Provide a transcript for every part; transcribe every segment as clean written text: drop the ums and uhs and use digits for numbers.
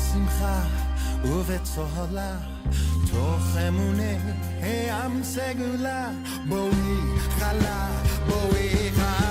בשמחה ובצהלה, תוך אמוני עם סגולה, בואי חלה, בואי חלה.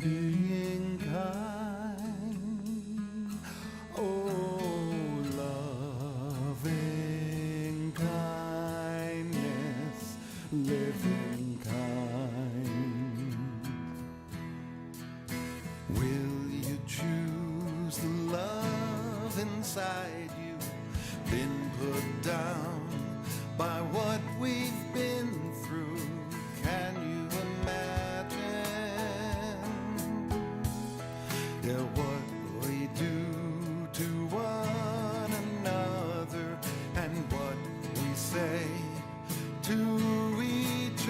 Being kind, oh, loving kindness, living kind. Will you choose the love inside you, been put down by what we've been through? Can you what we do to one another and what we say to each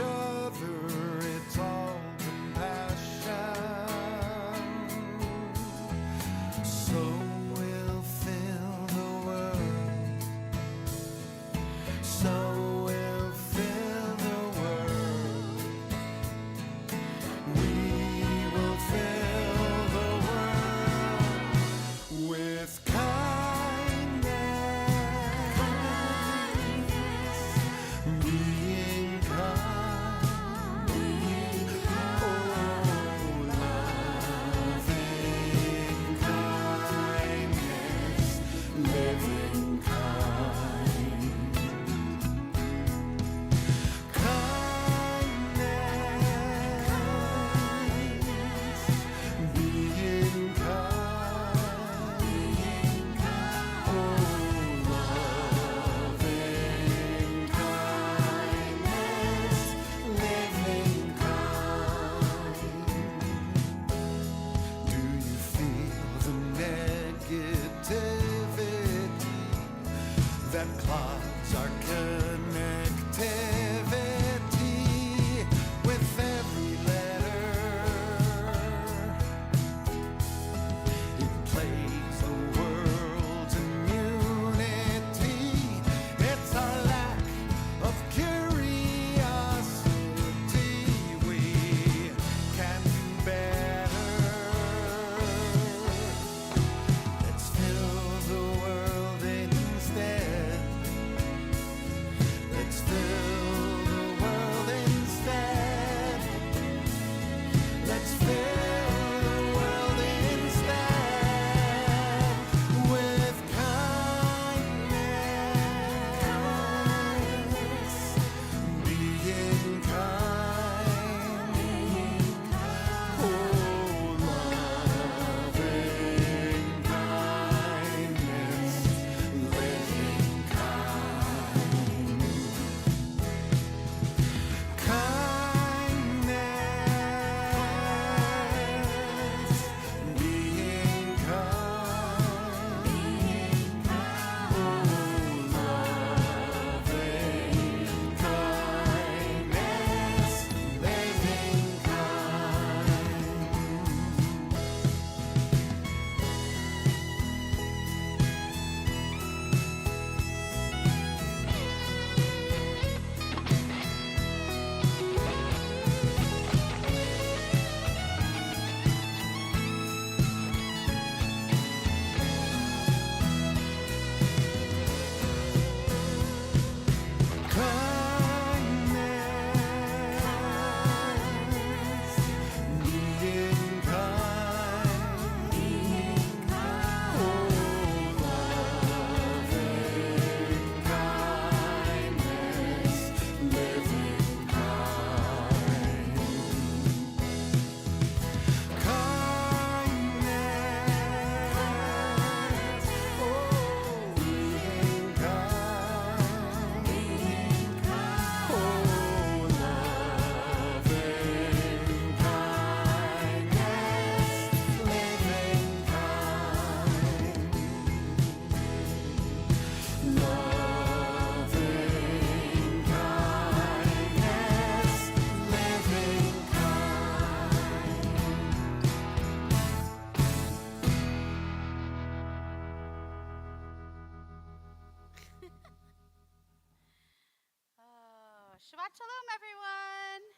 Shabbat Shalom, everyone.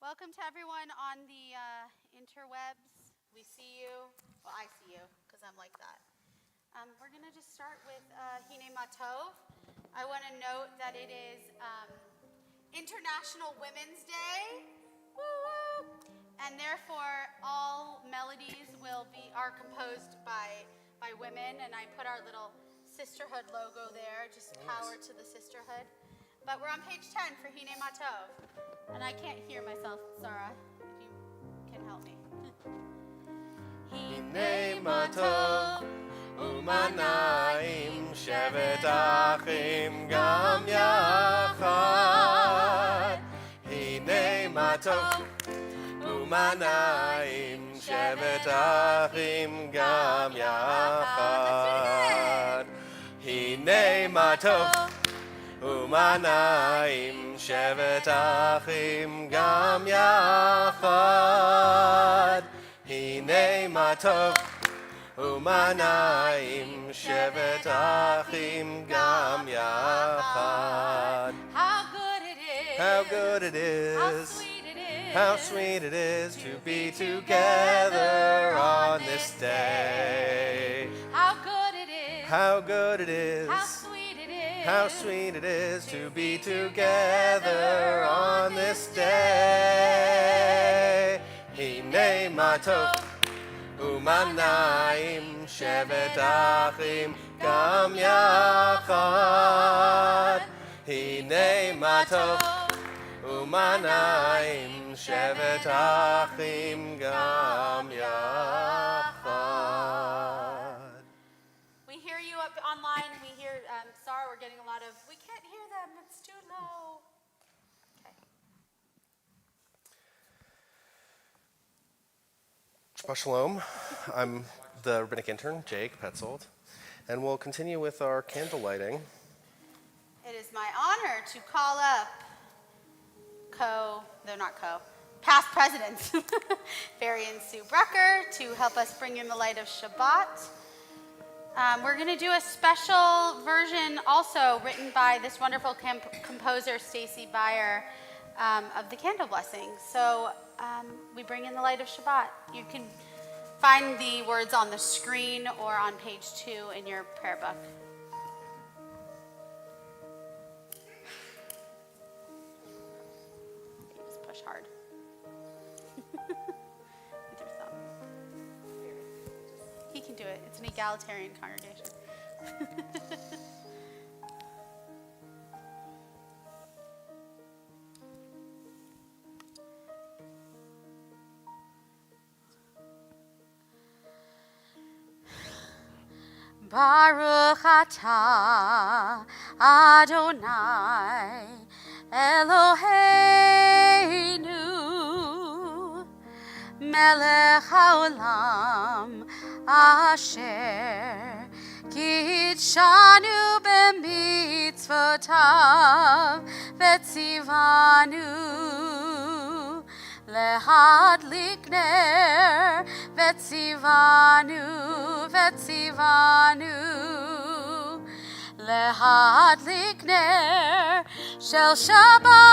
Welcome to everyone on the interwebs. We see you. Well, I see you because I'm like that. We're going to just start with Hine Matov. I want to note that it is International Women's Day. Woo! And therefore, all melodies are composed by women. And I put our little sisterhood logo there, just power to the sisterhood. But we're on page 10 for Hine Matov. And I can't hear myself, Sarah, if you can help me. Hine Matov Umanaim Shevet Achim Gam Yachad. Hine Matov Umanaim Shevet Achim Gam Yachad. Hine Matov Umanaim Shevet Achim Gam Yachad. Hine Matov Umanaim Shevet Achim Gam Yachad. How good it is. How good it is. How sweet it is. How sweet it is to be together on this day. How good it is. How good it is. How sweet it is. How sweet it is to be together on this day. Hine Matov Umanaim Shevet Achim Gam Yachad. Hine Matov Umanaim Shevet Achim Gam Yachad. We hear you up online. We hear, Sarah, we're getting a lot of, we can't hear them. It's too low. Okay. Shabbat Shalom. I'm the rabbinic intern, Jake Petzold, and we'll continue with our candle lighting. It is my honor to call up past presidents, Barry and Sue Brucker, to help us bring in the light of Shabbat. We're going to do a special version also written by this wonderful composer, Stacy Beyer, of the Candle Blessing. So we bring in the light of Shabbat. You can find the words on the screen or on page 2 in your prayer book. You just push hard. With your thumb. He can do it. It's an egalitarian congregation. Baruch atah Adonai Eloheinu melech haolam asher kitshanu b'mitzvotav v'tzivanu lehadlik ner v'tzivanu lehadlik ner shel Shabbat.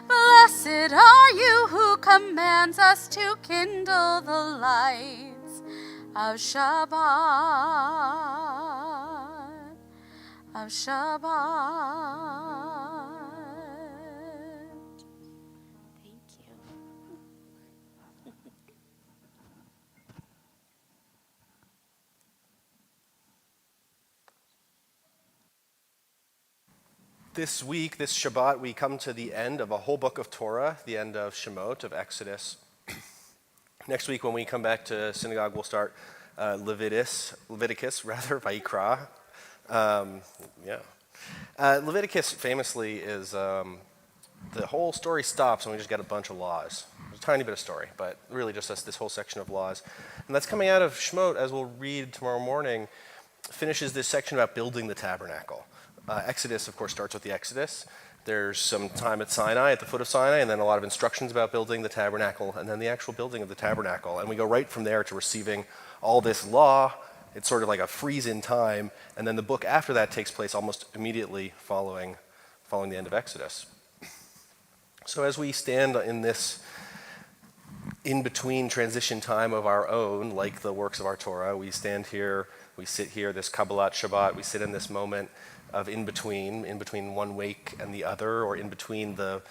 Blessed are you who commands us to kindle the lights of Shabbat. Thank you. This week, this Shabbat, we come to the end of a whole book of Torah, the end of Shemot, of Exodus. Next week, when we come back to synagogue, we'll start Leviticus, Vayikra. Leviticus famously is, the whole story stops and we just got a bunch of laws. There's a tiny bit of story, but really just this whole section of laws. And that's coming out of Shemot, as we'll read tomorrow morning, finishes this section about building the tabernacle. Exodus, of course, starts with the Exodus. There's some time at Sinai, at the foot of Sinai, and then a lot of instructions about building the tabernacle, and then the actual building of the tabernacle. And we go right from there to receiving all this law. It's sort of like a freeze in time, and then the book after that takes place almost immediately following the end of Exodus. So as we stand in this in-between transition time of our own, like the works of our Torah, we stand here, we sit here, this Kabbalat Shabbat, we sit in this moment of in-between one week and the other, or in between the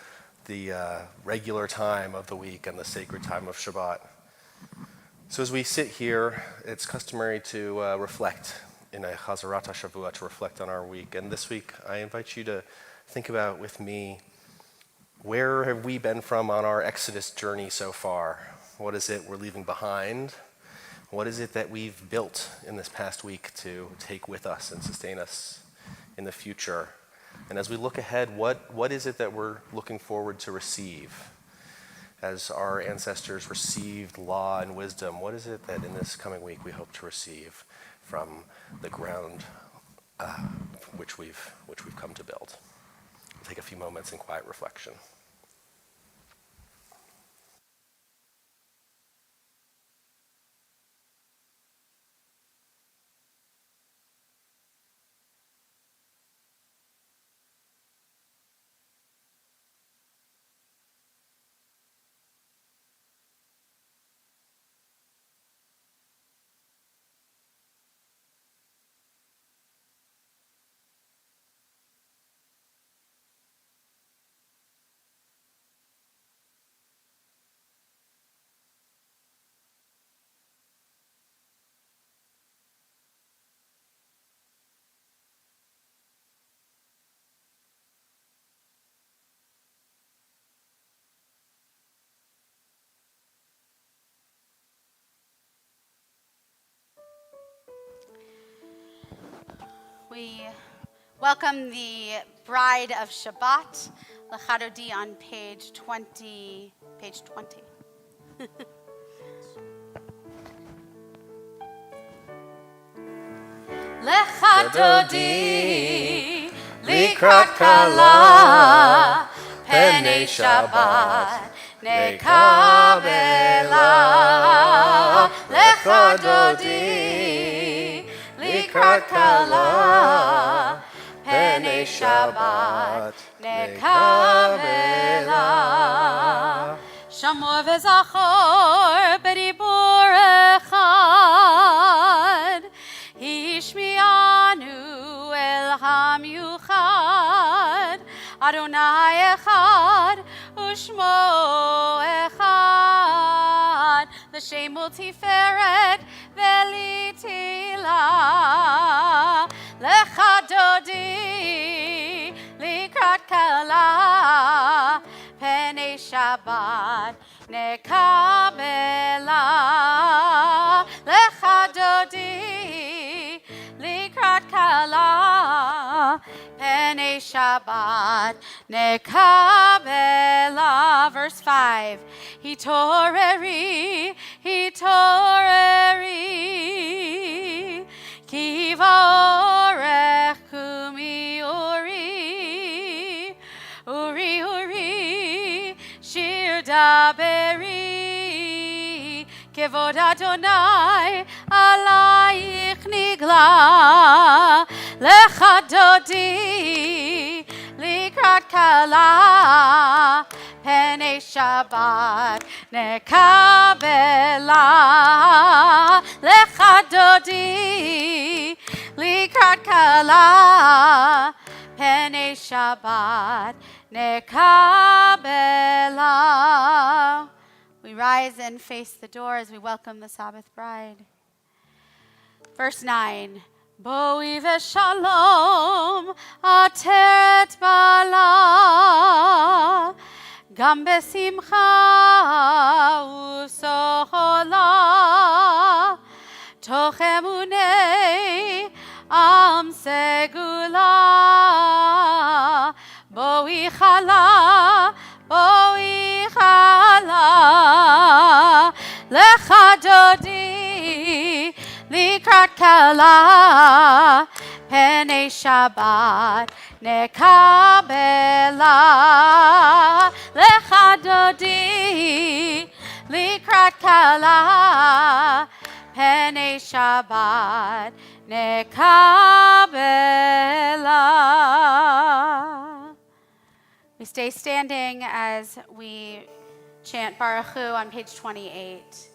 regular time of the week and the sacred time of Shabbat. So as we sit here, it's customary to reflect in a Chazarat HaShavua, to reflect on our week. And this week, I invite you to think about with me, where have we been from on our Exodus journey so far? What is it we're leaving behind? What is it that we've built in this past week to take with us and sustain us in the future? And as we look ahead, what is it that we're looking forward to receive? As our ancestors received law and wisdom, what is it that in this coming week we hope to receive from the ground which we've come to build? We'll take a few moments in quiet reflection. We welcome the bride of Shabbat, Lechadodi, on page 20. Lechadodi, likrat kala, penei Shabbat, nekabela. Lechadodi, likrat kala, penei Shabbat, nekabela. Shamor v'zachor b'dibur echad, Hishmianu el hamyuchad, Adonai echad, ushmo echad, l'shem multiferet v'litila, lechadodi, likrat kala, penei Shabbat, nekabela. Lechadodi, likrat kala, penei Shabbat, nekabela. Verse 5, hitoreri, ki va'orech kumi uri, shir daberi, kevod Adonai alayich nigla, lechadodi, likrat kala, penei Shabbat, nekabela. Lechadodi, likrat kala, penei Shabbat, nekabela. We rise and face the door as we welcome the Sabbath bride. Verse 9. Boi v'shalom ateret bala, gam besimcha usochola, toch emunei am segula, boi chala, lechadodi, likrat kala, penei Shabbat, nekabela. Lechadodi, likrat kala, Pene Shabbat nekabela. We stay standing as we chant Baruch Hu on page 28.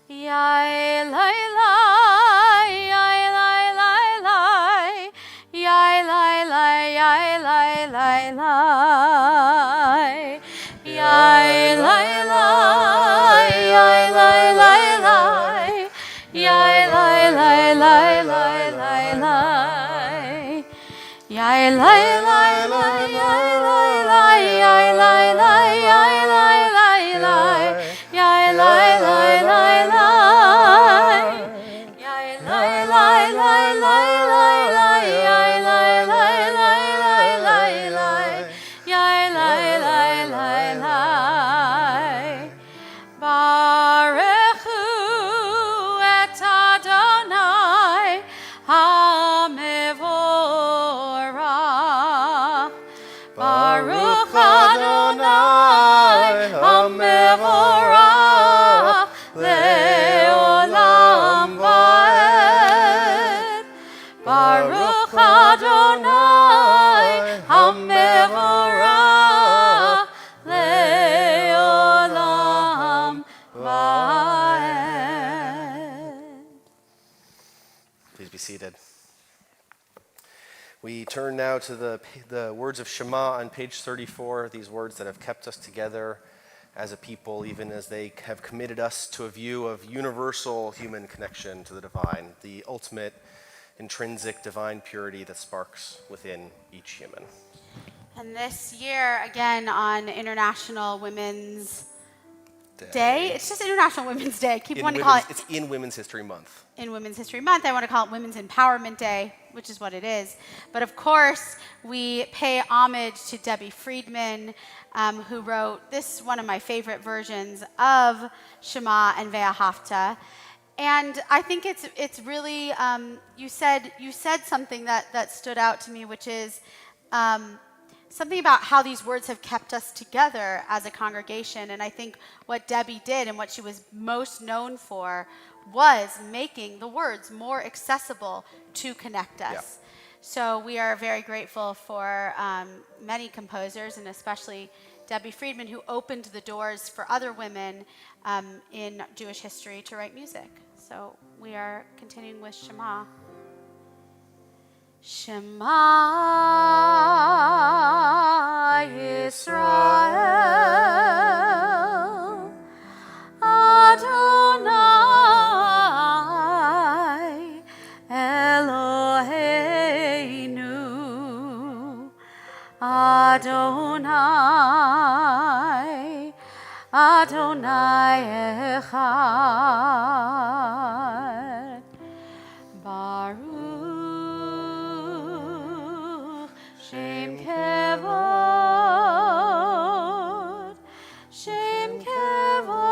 Yai lai lai, yai lai lai lai, yai lai lai, yai lai lai lai, yai lai lai, yai lai lai lai, yai lai lai lai lai lai lai, yai lai lai lai, yai lai lai, yai lai lai, yai lai lai lai, yai lai lai lai lai. Baruch Adonai HaMevorach Leolam Vaed. Baruch Adonai HaMevorach Leolam Vaed. Please be seated. We turn now to the words of Shema on page 34, these words that have kept us together as a people, even as they have committed us to a view of universal human connection to the divine, the ultimate intrinsic divine purity that sparks within each human. And this year, again, on International Women's Day. It's just International Women's Day. Keep wanting to call it. It's in Women's History Month. In Women's History Month, I want to call it Women's Empowerment Day, which is what it is. But of course, we pay homage to Debbie Friedman, who wrote this, one of my favorite versions of Shema and Ve'ahavta. And I think it's really, you said something that stood out to me, which is something about how these words have kept us together as a congregation. And I think what Debbie did and what she was most known for was making the words more accessible to connect us. Yeah. So we are very grateful for many composers, and especially Debbie Friedman, who opened the doors for other women in Jewish history to write music. So we are continuing with Shema. Shema Yisrael Adonai Eloheinu Adonai Adonai Echad Baruch Shem Kevod Shem Kevod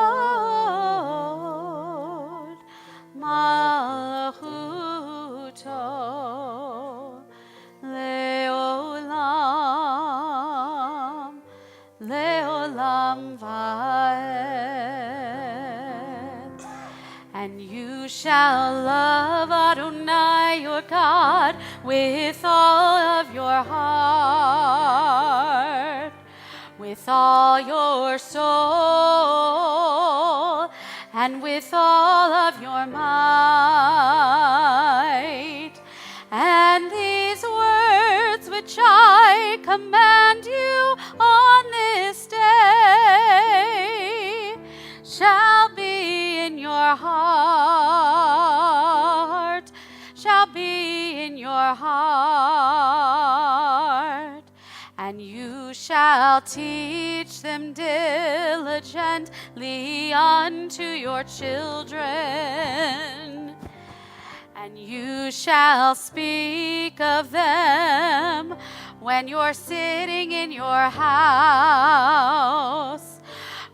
Malchuto Leolam Leolam Vaed. And you shall love Adonai your God with all of your heart, with all your soul, and with all of your might. And these words which I command you on this day shall be in your heart, shall be in your heart. And you shall teach them diligently unto your children. And you shall speak of them when you're sitting in your house,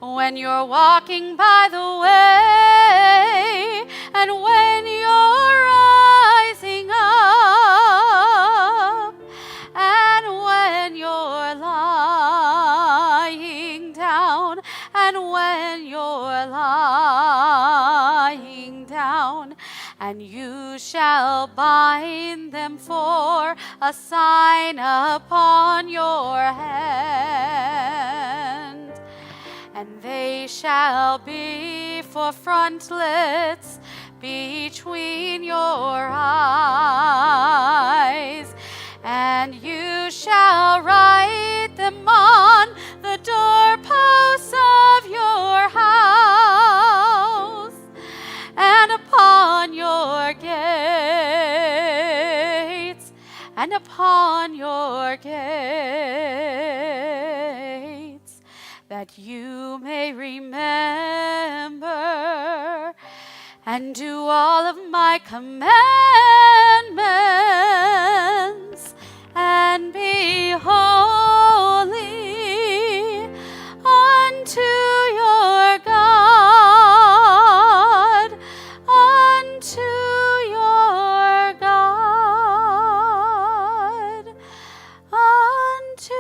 when you're walking by the way, and when you're rising up, and when you're lying down, and when you're lying down. and you shall bind them for a sign upon your hand, and they shall be for frontlets between your eyes, and you shall write them on the doorposts of your house and upon your gates, and upon your gates, that you may remember and do all of my commandments, and be holy unto your God, unto your God, unto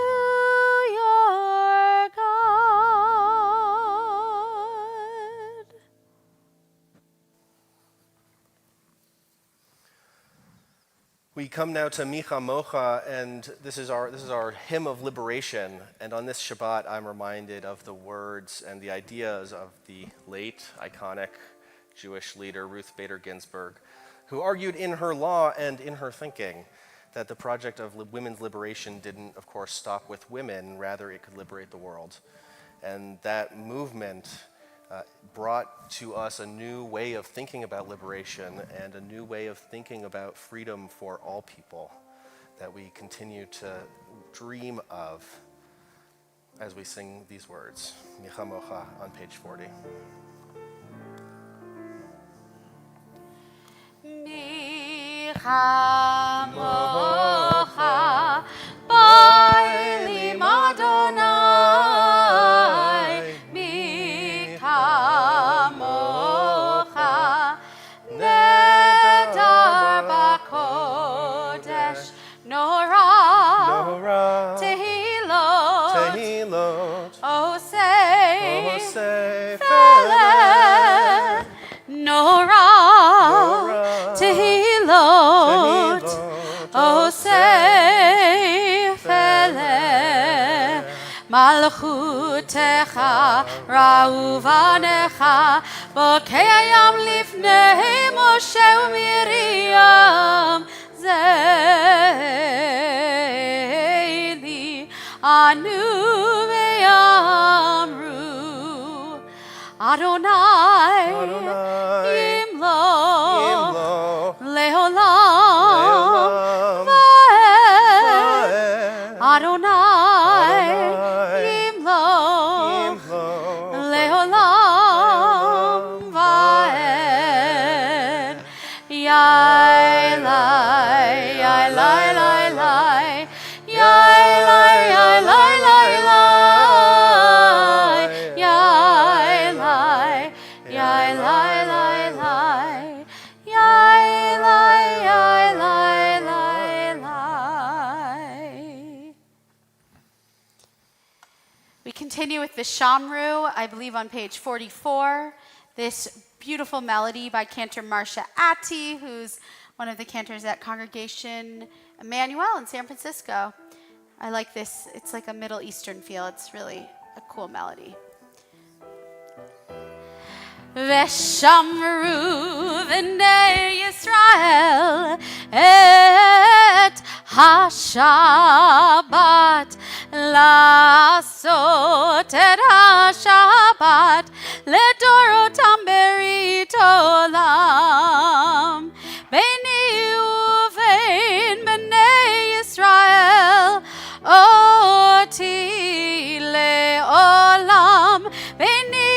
your God. We come now to Micha Mocha, and this is our hymn of liberation. And on this Shabbat, I'm reminded of the words and the ideas of the late, iconic Jewish leader Ruth Bader Ginsburg, who argued in her law and in her thinking that the project of women's liberation didn't, of course, stop with women, rather it could liberate the world. And that movement brought to us a new way of thinking about liberation and a new way of thinking about freedom for all people that we continue to dream of as we sing these words. Micha Mocha on page 40. Micha Mocha Bailim Adonai, Micha Mocha Nedar Bakodesh Norah Tehilot Osei Feleh Norah Tehilot Osei Feleh Malchutecha Ra'uvanecha Bokei Hayam Lifnei Moshe u'Miriam Zeili Anu ve'amru Adonai Yimlo Leolam Va'ed Adonai Yimlo Leolam Va'ed Yailai Yailai Yailai Yailai Yailai Yailai Yailai Yailai. We continue with the Shamru, I believe on page 44. This beautiful melody by cantor Marcia Atty, who's one of the cantors at Congregation Emmanuel in San Francisco. I like this. It's like a Middle Eastern feel. It's really a cool melody. Veshamru v'nei Yisrael et ha-Shabbat la'asot et ha-Shabbat ledorotam berit olam beini uvein b'nei Yisrael oti le'olam beini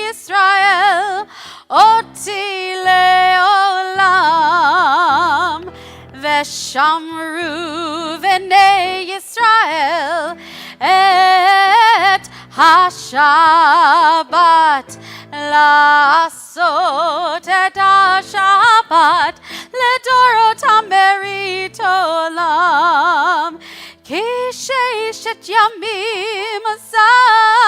Israel, oti leolam, veshamru v'nei Yisrael, et ha-Shabbat, la'asot et ha-Shabbat, ledorotam berit olam, ki sheishet yamim as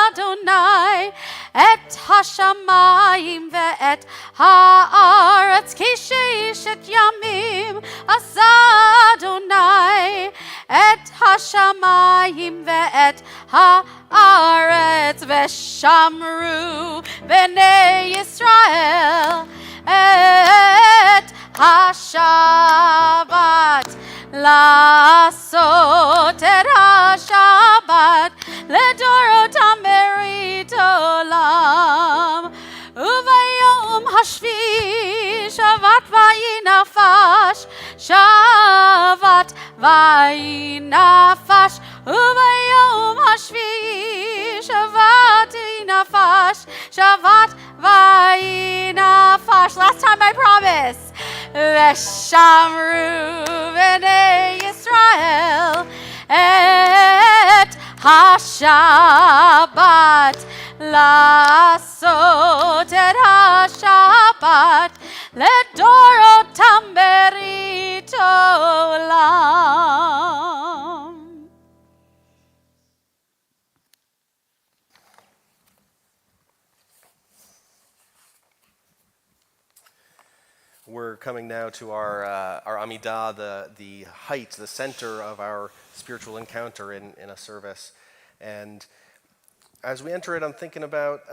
Adonai, את השמיים ואת הארץ, כי ששת ימים עשה אדוני את השמיים ואת הארץ, ושמרו בני ישראל את השבת, לעשות את השבת לדורותם ברית עולם. וביום השביעי שבת ויהי נפש, שבת ויהי נפש, וביום השביעי שבת ויהי נפש, שבת ויהי נפש. Last time I promise. ושמרו בני ישראל את השבת, לעשות את השבת לדורותם ברית עולם. We're coming now to our Amidah, the height, the center of our spiritual encounter in a service. And as we enter it, I'm thinking about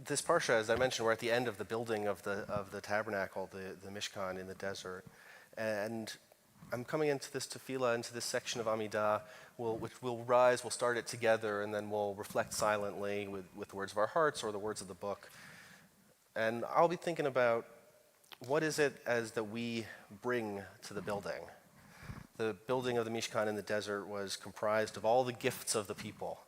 this parsha. As I mentioned, we're at the end of the building of the tabernacle, the Mishkan in the desert. And I'm coming into this tefillah, into this section of Amidah, which we'll rise, we'll start it together, and then we'll reflect silently with the words of our hearts or the words of the book. And I'll be thinking about, what is it as that we bring to the building? The building of the Mishkan in the desert was comprised of all the gifts of the people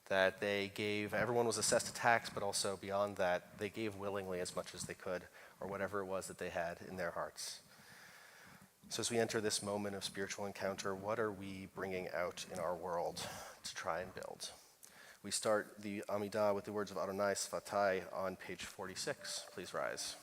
that they gave. Everyone was assessed a tax, but also beyond that, they gave willingly as much as they could, or whatever it was that they had in their hearts. So as we enter this moment of spiritual encounter, what are we bringing out in our world to try and build? We start the Amidah with the words of Adonai Svatai on page 46. Please rise.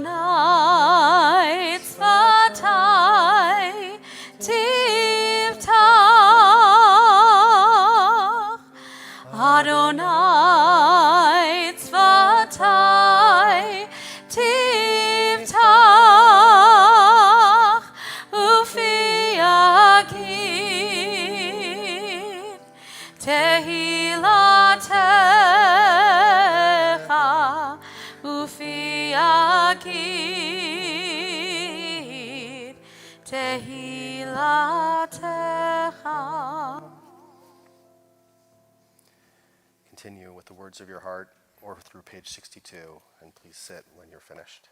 Adonai tzvatai tiftach, Adonai tzvatai tiftach, ufi yagid tehilatecha, ufi yagid tehilatecha. Continue with the words of your heart or through page 62, and please sit when you're finished.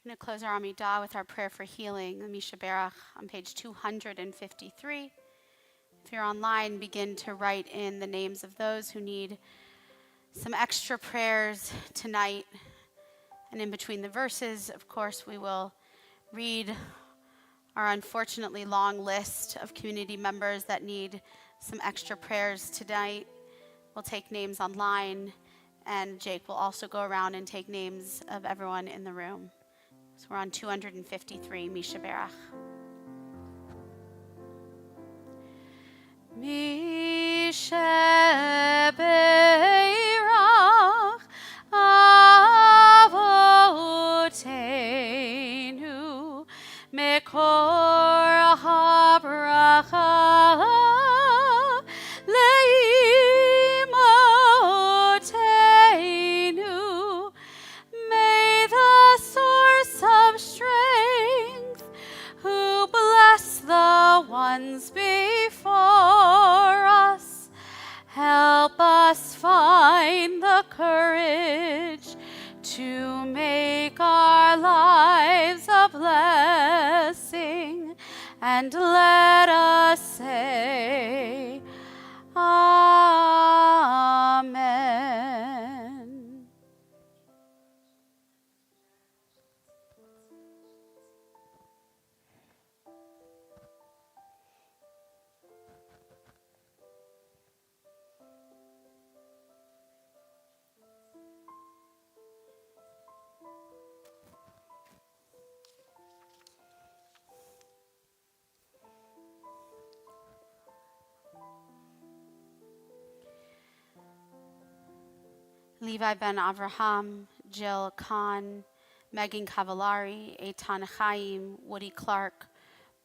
going to close our Amidah with our prayer for healing, the Mishaberach, on page 253. If you're online, begin to write in the names of those who need some extra prayers tonight. And in between the verses, of course, we will read our unfortunately long list of community members that need some extra prayers tonight. We'll take names online, and Jake will also go around and take names of everyone in the room. So we're on 253, Mishaberach. Mishaberach Avoteinu Mekor HaBracha Leimoteinu. May the source of strength, who bless the ones before us, help us find the courage to make our lives a blessing, and let us say, Amen. Levi ben Avraham, Jill Kahn, Megan Cavallari, Eitan Chaim, Woody Clark,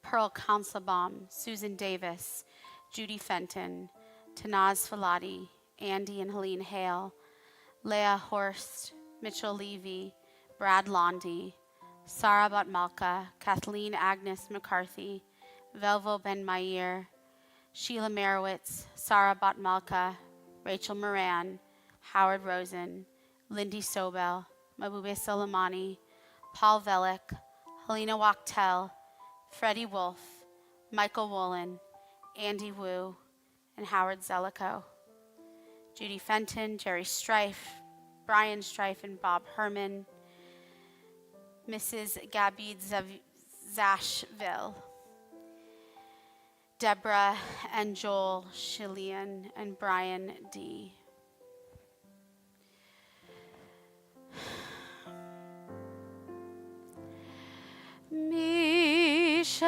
Pearl Councilbaum, Susan Davis, Judy Fenton, Tanaz Falati, Andy and Helene Hale, Leah Horst, Mitchell Levy, Brad Londy, Sarah Batmalka, Kathleen Agnes McCarthy, Velvo Ben Mayer, Sheila Merowitz, Sarah Batmalka, Rachel Moran, Howard Rosen, Lindy Sobel, Mabube Soleimani, Paul Velick, Helena Wachtel, Freddie Wolf, Michael Wolin, Andy Wu, and Howard Zellico. Judy Fenton, Jerry Strife, Brian Strife, and Bob Herman, Mrs. Gabby Zashville, Deborah and Joel Shillian, and Brian D. Mishaberach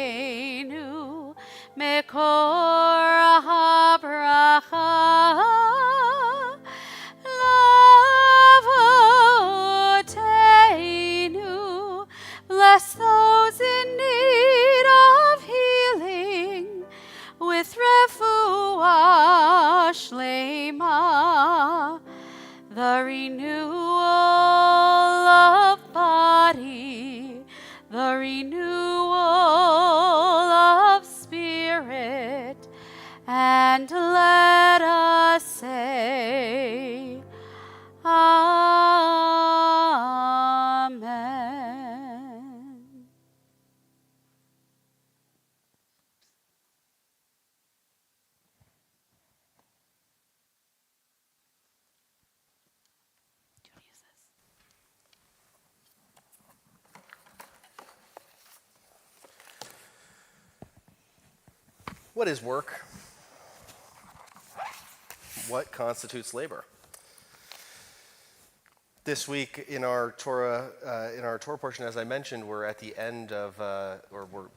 Imoteinu Mekor HaBracha Lavoteinu. Bless those in need of healing with refuah shlema, the renewal of body, the renewal of spirit, and let us say, Amen. What is work? What constitutes labor? This week in our Torah portion, as I mentioned, we're at the end of, or we're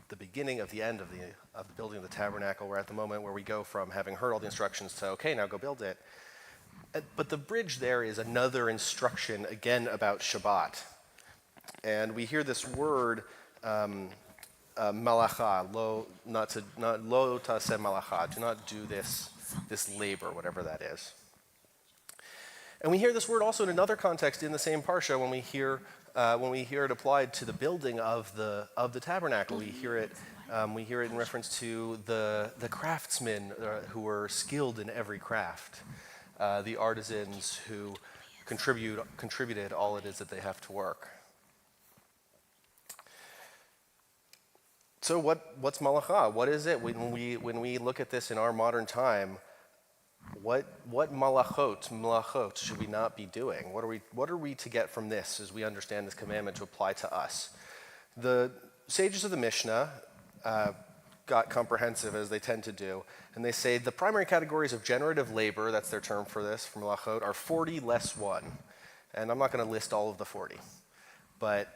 the beginning of the end of the building of the tabernacle. We're at the moment where we go from having heard all the instructions to, okay, now go build it. But the bridge there is another instruction, again, about Shabbat. And we hear this word, malacha, lo taseh malacha, do not do this labor, whatever that is. And we hear this word also in another context in the same parsha when we hear it applied to the building of the tabernacle. We hear it We hear it in reference to the craftsmen who were skilled in every craft, the artisans who contributed all it is that they have to work. So what's malacha? What is it? When we look at this in our modern time, what malachot should we not be doing? What are we to get from this as we understand this commandment to apply to us? The sages of the Mishnah got comprehensive, as they tend to do, and they say the primary categories of generative labor, that's their term for this, for malachot, are 40 less 1. And I'm not going to list all of the 40. But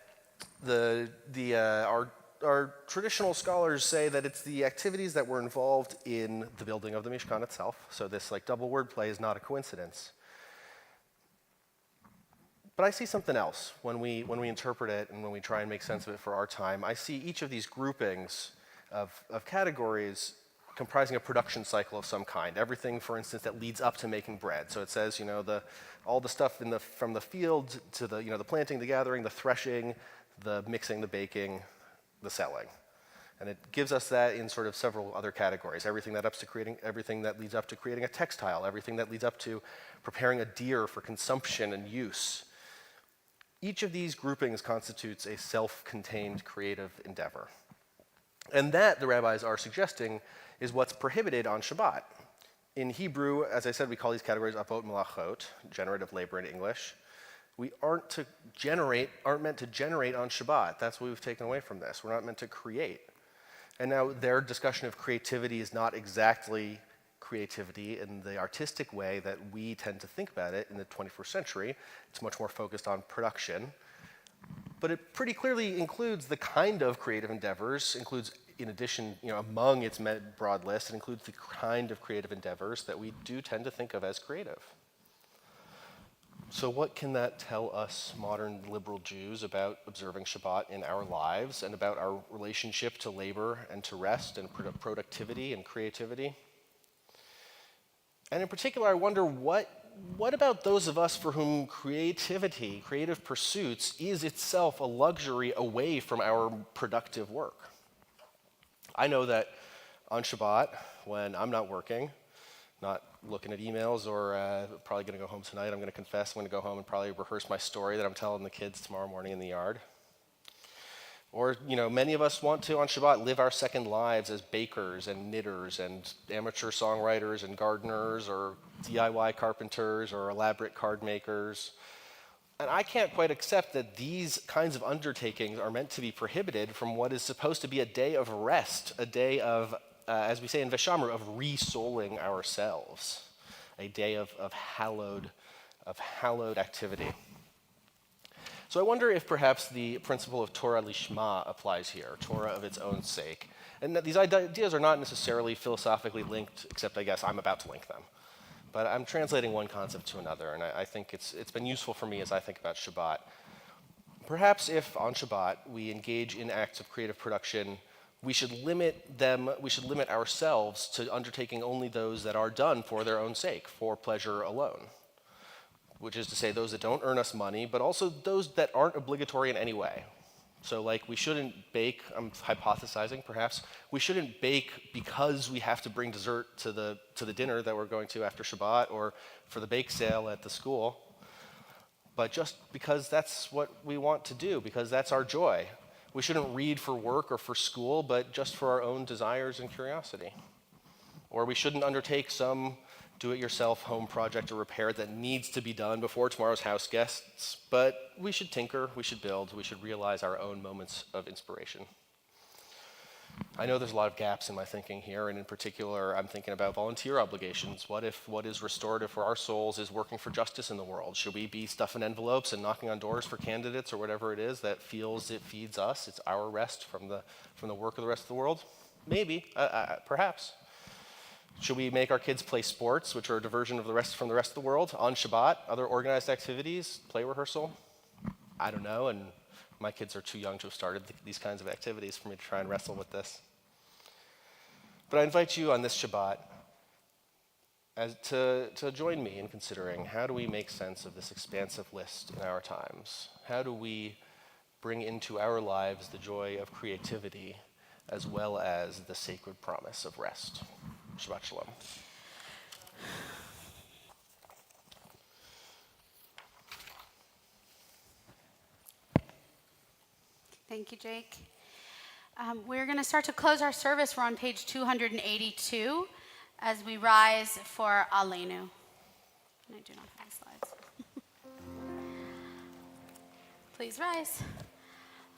our traditional scholars say that it's the activities that were involved in the building of the Mishkan itself. So this double wordplay is not a coincidence. But I see something else when we interpret it and when we try and make sense of it for our time. I see each of these groupings of categories comprising a production cycle of some kind. Everything, for instance, that leads up to making bread. So it says, all the stuff from the field to the planting, the gathering, the threshing, the mixing, the baking, the selling. And it gives us that in sort of several other categories. Everything that leads up to creating a textile, everything that leads up to preparing a deer for consumption and use. Each of these groupings constitutes a self-contained creative endeavor. And that, the rabbis are suggesting, is what's prohibited on Shabbat. In Hebrew, as I said, we call these categories avot malachot, generative labor in English. We aren't meant to generate on Shabbat. That's what we've taken away from this. We're not meant to create. And now their discussion of creativity is not exactly creativity in the artistic way that we tend to think about it in the 21st century. It's much more focused on production. But it pretty clearly includes the kind of creative endeavors, in addition, among its broad list, it includes the kind of creative endeavors that we do tend to think of as creative. So what can that tell us modern liberal Jews about observing Shabbat in our lives and about our relationship to labor and to rest and productivity and creativity? And in particular, I wonder what about those of us for whom creative pursuits, is itself a luxury away from our productive work? I know that on Shabbat, when I'm not working, not looking at emails or probably going to go home tonight, I'm going to confess I'm going to go home and probably rehearse my story that I'm telling the kids tomorrow morning in the yard. Or, many of us want to, on Shabbat, live our second lives as bakers and knitters and amateur songwriters and gardeners or DIY carpenters or elaborate card makers. And I can't quite accept that these kinds of undertakings are meant to be prohibited from what is supposed to be a day of rest, a day of, as we say in Veshamru, of re-souling ourselves, a day of hallowed activity. So I wonder if perhaps the principle of Torah lishma applies here, Torah of its own sake. And that these ideas are not necessarily philosophically linked, except I guess I'm about to link them. But I'm translating one concept to another, and I think it's been useful for me as I think about Shabbat. Perhaps if on Shabbat we engage in acts of creative production, we should limit ourselves to undertaking only those that are done for their own sake, for pleasure alone. Which is to say those that don't earn us money, but also those that aren't obligatory in any way. So we shouldn't bake, I'm hypothesizing perhaps, we shouldn't bake because we have to bring dessert to the dinner that we're going to after Shabbat or for the bake sale at the school, but just because that's what we want to do, because that's our joy. We shouldn't read for work or for school, but just for our own desires and curiosity. Or we shouldn't undertake some do-it-yourself home project or repair that needs to be done before tomorrow's house guests, but we should tinker, we should build, we should realize our own moments of inspiration. I know there's a lot of gaps in my thinking here, and in particular, I'm thinking about volunteer obligations. What if what is restorative for our souls is working for justice in the world? Should we be stuffing envelopes and knocking on doors for candidates or whatever it is that feels it feeds us? It's our rest from the work of the rest of the world? Maybe, perhaps. Should we make our kids play sports, which are a diversion from the rest of the world, on Shabbat? Other organized activities, play rehearsal? I don't know, and my kids are too young to have started these kinds of activities for me to try and wrestle with this. But I invite you on this Shabbat to join me in considering how do we make sense of this expansive list in our times? How do we bring into our lives the joy of creativity as well as the sacred promise of rest. Shabbat Shalom. Thank you, Jake. We're going to start to close our service. We're on page 282 as we rise for Aleinu. I do not have the slides. Please rise.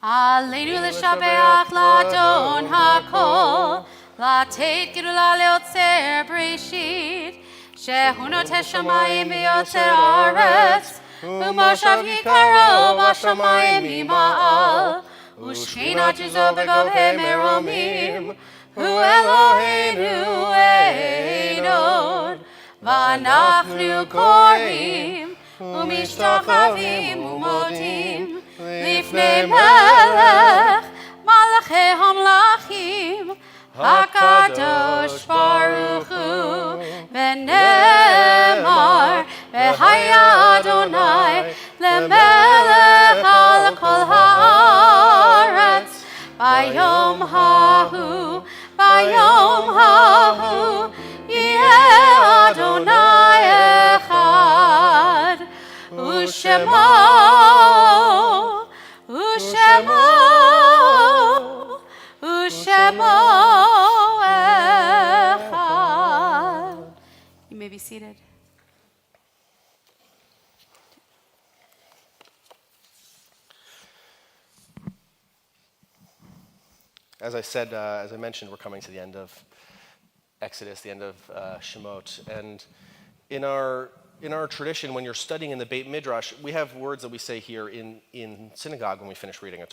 Aleinu l'shabeach l'adon hakol, l'ateit gidula leotzer breshit, shehu notesh shamayim v'yotzer aretz, u'moshav yikaro b'shamayim mima'al, u'shchina jizo b'govhe meromim, hu Eloheinu einod, v'anachnu korim, u'mishtachavim u'modim, לפני מלך מלכי המלכים הקדוש ברוך הוא ונאמר והיה אדוני למלך על כל הארץ ביום ההוא יהיה אדוני אחד ושמו echad. You may be seated. As I said, as I mentioned, we're coming to the end of Exodus, the end of Shemot, and in our tradition, when you're studying in the Beit Midrash, we have words that we say here in synagogue when we finish reading a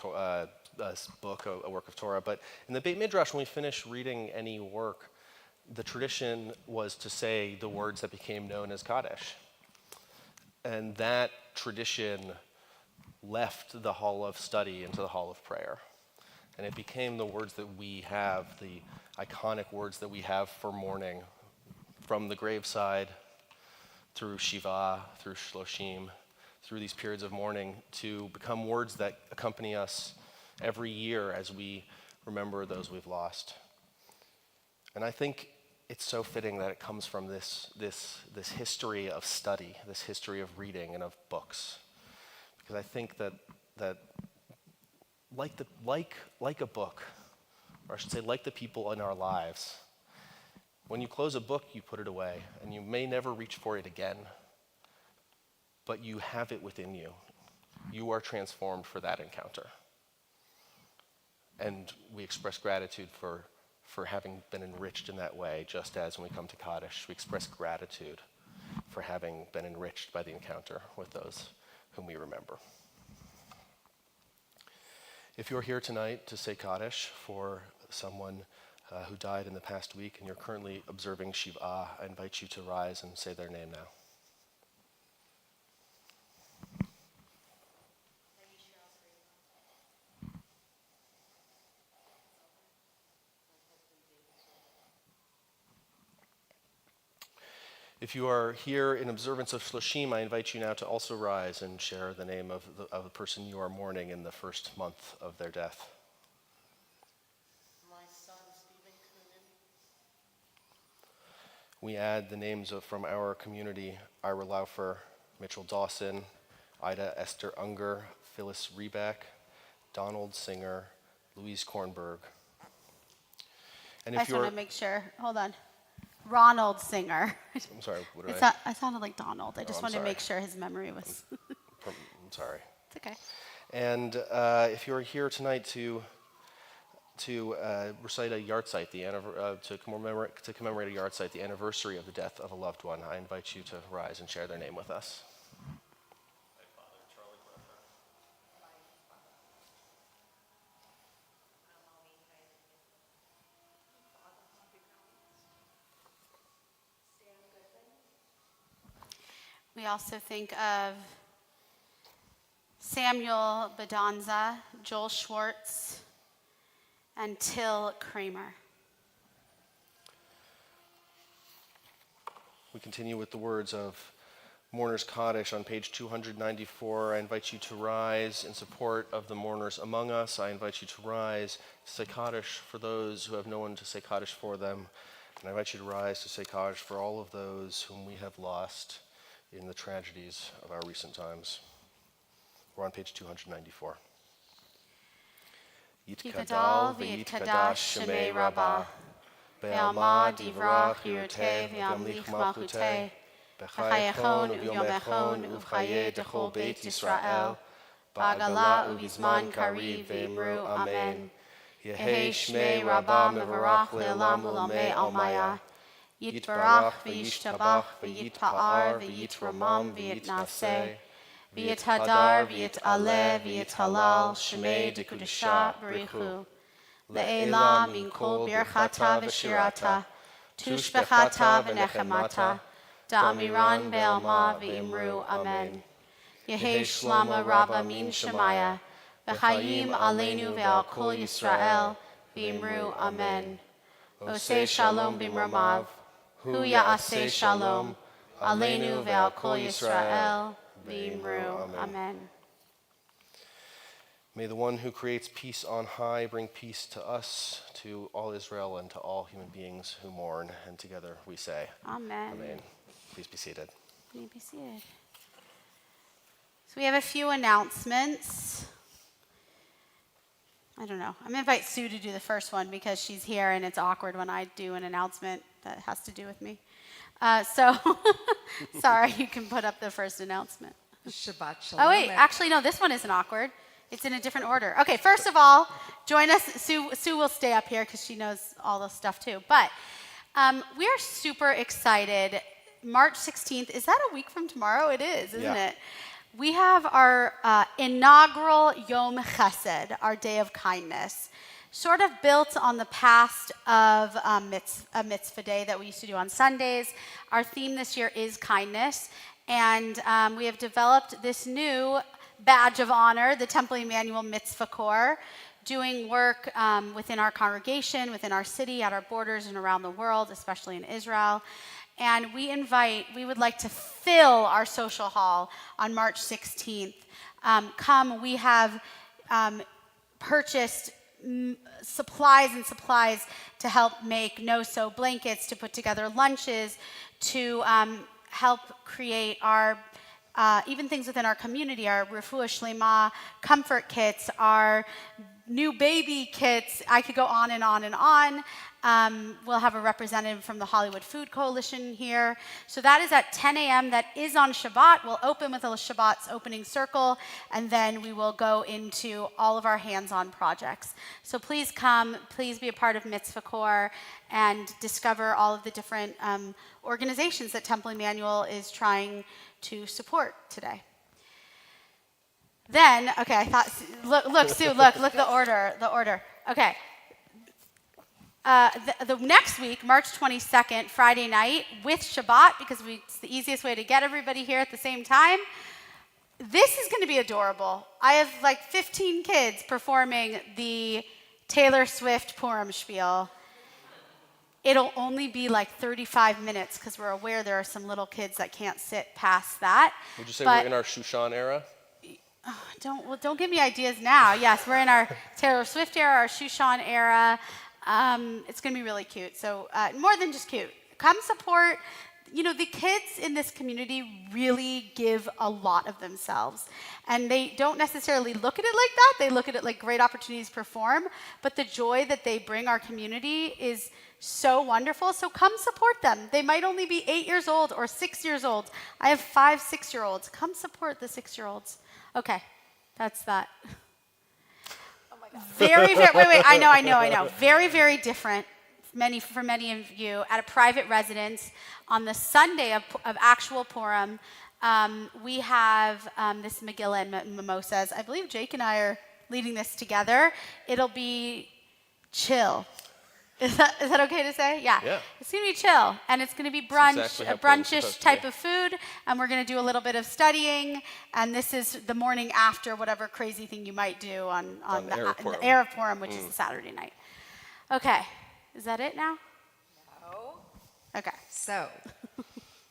book, a work of Torah. But in the Beit Midrash, when we finish reading any work, the tradition was to say the words that became known as Kaddish. And that tradition left the hall of study into the hall of prayer. And it became the words that we have, the iconic words that we have for mourning, from the graveside through Shiva, through Shloshim, through these periods of mourning, to become words that accompany us every year as we remember those we've lost. And I think it's so fitting that it comes from this history of study, this history of reading and of books. Because I think that like a book, or I should say like the people in our lives, when you close a book, you put it away, and you may never reach for it again, but you have it within you. You are transformed for that encounter. And we express gratitude for having been enriched in that way, just as when we come to Kaddish, we express gratitude for having been enriched by the encounter with those whom we remember. If you're here tonight to say Kaddish for someone who died in the past week, and you're currently observing Shiva, I invite you to rise and say their name now. If you are here in observance of Shloshim, I invite you now to also rise and share the name of the person you are mourning in the first month of their death. We add the names from our community: Ira Laufer, Mitchell Dawson, Ida Esther Unger, Phyllis Reback, Donald Singer, Louise Kornberg. And I just want to make sure. Hold on. Ronald Singer. I'm sorry, what did I sounded like Donald. I just wanted to make sure his memory was... I'm sorry. It's okay. And if you're here tonight to recite a yahrzeit, to commemorate a yahrzeit, the anniversary of the death of a loved one, I invite you to rise and share their name with us. We also think of Samuel Bedanza, Joel Schwartz, and Till Kramer. We continue with the words of Mourners Kaddish on page 294. I invite you to rise in support of the mourners among us. I invite you to rise to say Kaddish for those who have no one to say Kaddish for them. And I invite you to rise to say Kaddish for all of those whom we have lost in the tragedies of our recent times. We're on page 294. Yitkadal v'yitkadash shemei Rabbah, ve'alma divrach yirteh v'yamlich malchuteh, v'chayechon u'yomechon u'v'chaye dechol Beit Yisrael, ba'agala u'bizman kariv ve'imru amen. Yehei shmei Rabbah mevarach le'olam u'lamei almaya, yitbarach v'yishtabach v'yitpa'ar v'yitramam v'yitnaseh, v'yithadar v'yit'aleh v'yithalal shmei dekudesha b'richu, le'ela min kol birchata v'shirata, tushbechata v'nechemata, da'amiran be'alma v'imru amen. Yehi shlama Rabbah min shemaya, v'chayim aleinu ve'al kol Yisrael, v'imru amen. Oseh shalom b'mramav, hu ya'aseh shalom, aleinu ve'al kol Yisrael, v'imru amen. May the one who creates peace on high bring peace to us, to all Israel, and to all human beings who mourn. And together we say, Amen. Amen. Please be seated. You may be seated. So we have a few announcements. I don't know. I'm going to invite Sue to do the first one because she's here and it's awkward when I do an announcement that has to do with me. Sorry, you can put up the first announcement. Shabbat shalom. Oh, wait. Actually, no, this one isn't awkward. It's in a different order. Okay, first of all, join us. Sue will stay up here because she knows all the stuff too. But we are super excited. March 16th, is that a week from tomorrow? It is, isn't it? We have our inaugural Yom Chesed, our Day of Kindness, sort of built on the past of a mitzvah day that we used to do on Sundays. Our theme this year is kindness, and we have developed this new badge of honor, the Temple Emmanuel Mitzvah Corps, doing work within our congregation, within our city, at our borders, and around the world, especially in Israel. And we would like to fill our social hall on March 16th. Come, we have purchased supplies to help make no-sew blankets, to put together lunches, to help create our even things within our community, our refuah shlema comfort kits, our new baby kits. I could go on and on and on. We'll have a representative from the Hollywood Food Coalition here. So that is at 10 a.m. That is on Shabbat. We'll open with a Shabbat's opening circle, and then we will go into all of our hands-on projects. So please come. Please be a part of Mitzvah Corps and discover all of the different organizations that Temple Emmanuel is trying to support today. Then, okay, I thought, look, Sue, look, the order. Okay. The next week, March 22nd, Friday night, with Shabbat, because it's the easiest way to get everybody here at the same time. This is going to be adorable. I have like 15 kids performing the Taylor Swift Purim spiel. It'll only be like 35 minutes because we're aware there are some little kids that can't sit past that. Would you say we're in our Shushan era? Don't give me ideas now. Yes, we're in our Taylor Swift era, our Shushan era. It's going to be really cute. So more than just cute. Come support. You know, the kids in this community really give a lot of themselves. And they don't necessarily look at it like that. They look at it like great opportunities to perform. But the joy that they bring our community is so wonderful. So come support them. They might only be 8 years old or 6 years old. I have 5 6-year-olds. Come support the 6-year-olds. Okay, that's that. Oh my God. Wait, I know. Very, very different for many of you at a private residence on the Sunday of actual Purim. We have this Megillah and mimosas. I believe Jake and I are leading this together. It'll be chill. Is that okay to say? Yeah. It's going to be chill, and it's going to be brunch, exactly a brunchish type of food, and we're going to do a little bit of studying, and this is the morning after whatever crazy thing you might do on the Erev Purim, which is the Saturday night. Okay. Is that it now? No. Okay. So,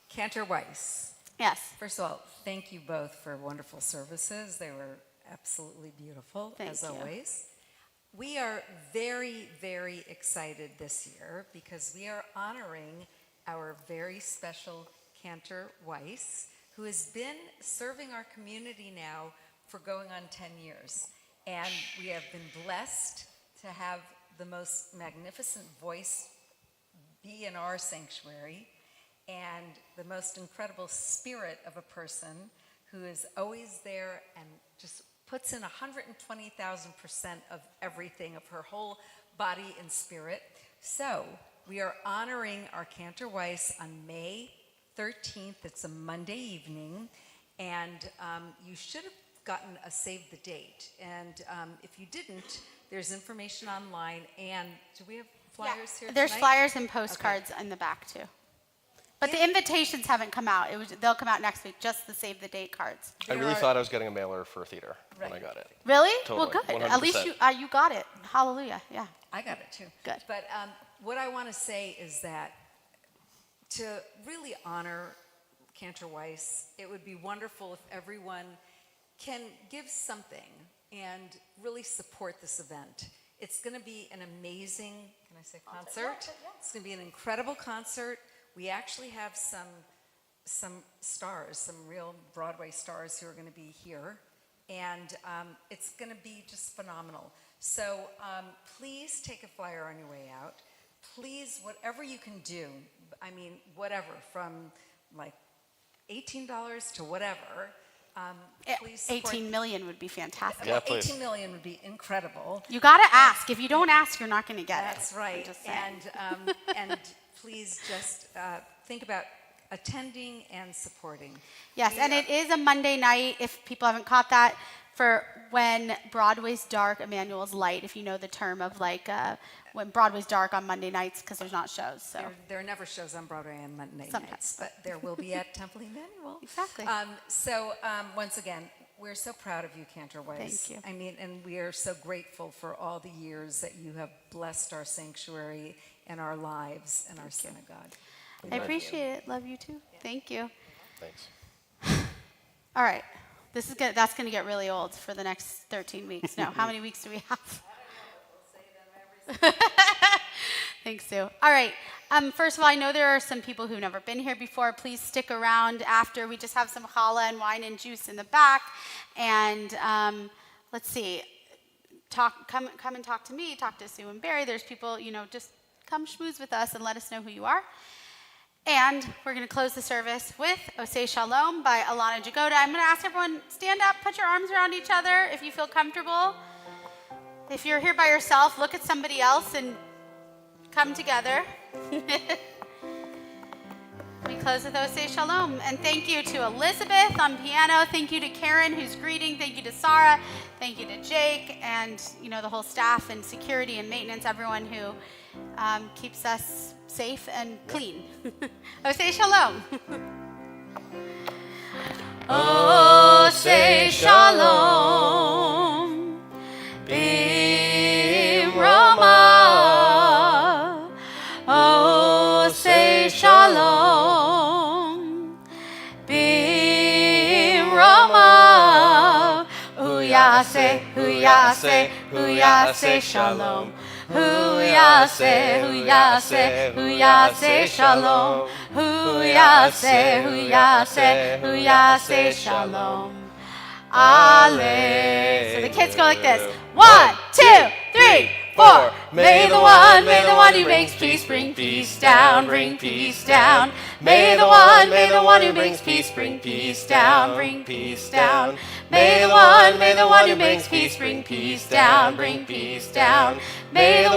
Cantor Weiss. Yes. First of all, thank you both for wonderful services. They were absolutely beautiful, as Thank you. always. We are very, very excited this year because we are honoring our very special Cantor Weiss, who has been serving our community now for going on 10 years. And we have been blessed to have the most magnificent voice be in our sanctuary, and the most incredible spirit of a person who is always there and just puts in 120,000% of everything, of her whole body and spirit. So we are honoring our Cantor Weiss on May 13th. It's a Monday evening, and you should have gotten a save the date. And if you didn't, there's information online. And do we have flyers here There's tonight? flyers and postcards in the back too. But the invitations haven't come out. They'll come out next week, just the save the date cards. I really thought I was getting a mailer for theater when I got it. Really? Totally, Well, good. At least 100%. you got it. Hallelujah. Yeah. I got it too. Good. But what I want to say is that to really honor Cantor Weiss, it would be wonderful if everyone can give something and really support this event. It's going to be an amazing, can I say concert? It's going to be an incredible concert. We actually have some stars, some real Broadway stars who are going to be here. And it's going to be just phenomenal. So please take a flyer on your way out. Please, whatever you can do, I mean, whatever, from like $18 to whatever, please support. 18 million would be fantastic. Yeah, Well, please. 18 million would be incredible. You got to ask. If you don't ask, you're not going to get it. That's right. I'm just saying. And please just think about attending and supporting. Yes, and it is a Monday night, if people haven't caught that, for when Broadway's dark, Emmanuel's light, if you know the term of like when Broadway's dark on Monday nights because there's not shows. So There are never shows on Broadway on Monday Sometimes. nights, but there will be at Temple Emmanuel. Exactly. So once again, we're so proud of you, Cantor Weiss. Thank you. I mean, and we are so grateful for all the years that you have blessed our sanctuary and our lives and our synagogue. I appreciate it. Love you too. Thank you. Thanks. All right. That's going to get really old for the next 13 weeks. No, how many weeks do we have? Thanks, Sue. All right. First of all, I know there are some people who've never been here before. Please stick around after. We just have some challah and wine and juice in the back. And let's see. Come and talk to me. Talk to Sue and Barry. There's people, just come schmooze with us and let us know who you are. And we're going to close the service with Oseh Shalom by Alana Jagoda. I'm going to ask everyone, stand up, put your arms around each other if you feel comfortable. If you're here by yourself, look at somebody else and come together. We close with Oseh Shalom. And thank you to Elizabeth on piano. Thank you to Karen, who's greeting. Thank you to Sarah. Thank you to Jake and, the whole staff and security and maintenance, everyone who keeps us safe and clean. Oseh Shalom. Oseh Shalom. Bimroma. Oseh Shalom. Bimroma. Huyase, huyase, huyase Shalom. Huyase, huyase, huyase Shalom. Huyase, huyase, huyase Shalom. Ale. So the kids go like this. 1, 2, 3, 4. May the one who makes peace bring peace down, bring peace down. May the one who brings peace bring peace down, bring peace down. May the one who makes peace bring peace down, bring peace down. May the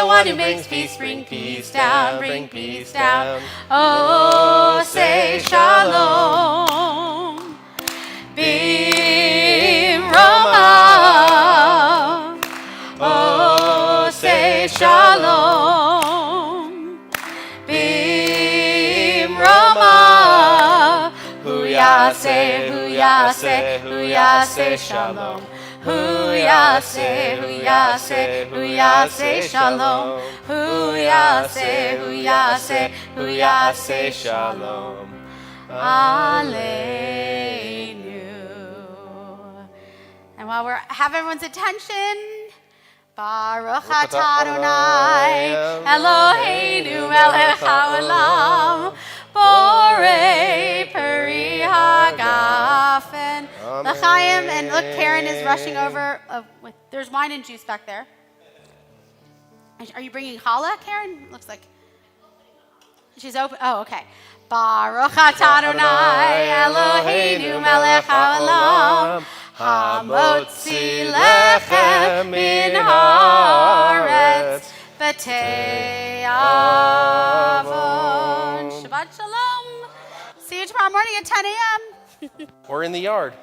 one who brings peace bring peace down, bring peace down. Oh, say shalom. Bimroma. Oh, say shalom. Bimroma. Huyase, huyase, huyase shalom. Huyase, huyase, huyase shalom. Huyase, huyase, huyase shalom. Aleinu. And while we have everyone's attention, Baruch atah Adonai Eloheinu melech haolam borei peri hagafen l'chaim. And look, Karen is rushing over. There's wine and juice back there. Are you bringing challah, Karen? Looks like she's open. Oh, okay. Baruch atah Adonai Eloheinu melech haolam hamotzi lechem min haaretz b'tei avon. Shabbat shalom. See you tomorrow morning at 10 a.m. Or in the yard.